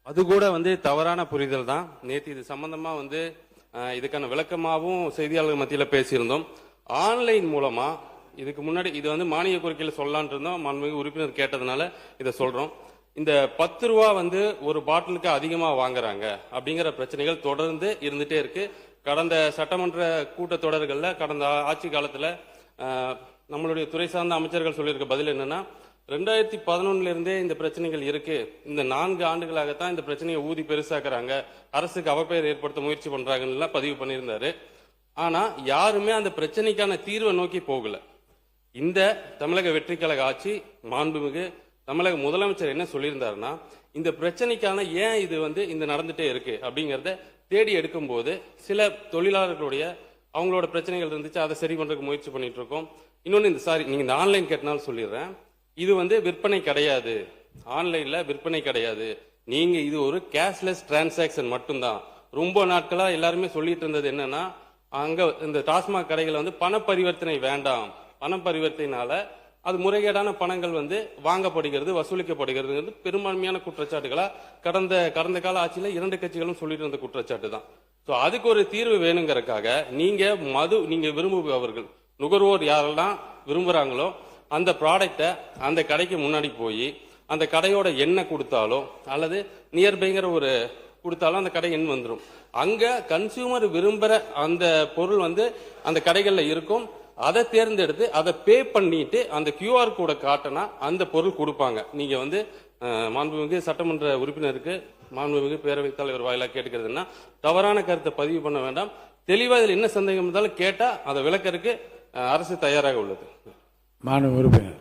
அது கூட தவறான புரிதல் தான். நேற்று இது சம்பந்தமா இதுக்கான விளக்கமாகவும் செய்தியாளர்கள் மத்தியில் பேசியிருந்தோம். ஆன்லைன் மூலமா இதுக்கு முன்னாடி இது மானிய கோரிக்கையில் சொல்லலான் இருந்தோம். மாண்புமிகு உறுப்பினர் கேட்டதுனால இதை சொல்றோம். இந்த 10 ரூபா ஒரு பாட்டிலுக்கு அதிகமா வாங்குறாங்க அப்படிங்கிற பிரச்சனைகள் தொடர்ந்து இருந்துட்டே இருக்கு. கடந்த சட்டமன்ற கூட்டத்தொடர்கள்ல கடந்த ஆட்சி காலத்துல நம்மளுடைய துறை சார்ந்த அமைச்சர்கள் சொல்லியிருக்க பதில் என்னன்னா, 2011 இருந்தே இந்த பிரச்சனைகள் இருக்கு. இந்த 4 ஆண்டுகளாகத்தான் இந்த பிரச்சனையை ஊதி பெருசாக்குறாங்க, அரசுக்கு அவப்பெயர் ஏற்படுத்த முயற்சி பண்றாங்கன்னு பதிவு பண்ணியிருந்தாரு. ஆனா யாருமே அந்த பிரச்சனைக்கான தீர்வை நோக்கி போகல. இந்த தமிழக வெற்றி கழக ஆட்சி மாண்புமிகு தமிழக முதலமைச்சர் என்ன சொல்லியிருந்தாருன்னா, இந்த பிரச்சனைக்கான ஏன் இது இந்த நடந்துட்டே இருக்கு அப்படிங்கறத தேடி எடுக்கும் போது சில தொழிலாளர்களுடைய அவங்களோட பிரச்சனைகள் இருந்துச்சு, அதை சரி பண்றதுக்கு முயற்சி பண்ணிட்டு இருக்கோம். இன்னொன்னு நீங்க இந்த ஆன்லைன் கேட்டனால சொல்லிடுறேன், இது விற்பனை கிடையாது, ஆன்லைன்ல விற்பனை கிடையாது. நீங்க இது ஒரு கேஷ்லெஸ் டிரான்சாக்சன் மட்டும்தான். ரொம்ப நாட்களா எல்லாருமே சொல்லிட்டு இருந்தது என்னன்னா, அங்க இந்த டாஸ்மாக் கடைகள் பண பரிவர்த்தனை வேண்டாம், பண பரிவர்த்தனைனால அது முறைகேடான பணங்கள் வாங்கப்படுகிறது, வசூலிக்கப்படுகிறது பெரும்பான்மையான குற்றச்சாட்டுகளா கடந்த கால ஆட்சியில 2 கட்சிகளும் சொல்லிட்டு இருந்த குற்றச்சாட்டு தான். அதுக்கு ஒரு தீர்வு வேணுங்கிறதுக்காக நீங்க விரும்புபவர்கள் நுகர்வோர் யாரெல்லாம் விரும்புறாங்களோ அந்த ப்ராடக்டை அந்த கடைக்கு முன்னாடி போய் அந்த கடையோட எண்ணெய் கொடுத்தாலோ அல்லது நியர்பைங்கிற ஒரு கொடுத்தாலும் அந்த கடை எண் வந்துடும். அங்க கன்சியூமர் விரும்புற அந்த பொருள் அந்த கடைகள்ல இருக்கும். அதை தேர்ந்தெடுத்து அதை பே பண்ணிட்டு அந்த QR கோடை காட்டினா அந்த பொருள் கொடுப்பாங்க. நீங்க மாண்புமிகு சட்டமன்ற உறுப்பினருக்கு மாண்புமிகு பேரவைத் தலைவர் வாயிலாக கேட்டுக்கிறதுன்னா, தவறான கருத்தை பதிவு பண்ண வேண்டாம். தெளிவா இதில் என்ன சந்தேகம் இருந்தாலும் கேட்டா அதை விளக்கறதுக்கு அரசு தயாராக உள்ளது. மாண்புமிகு உறுப்பினர்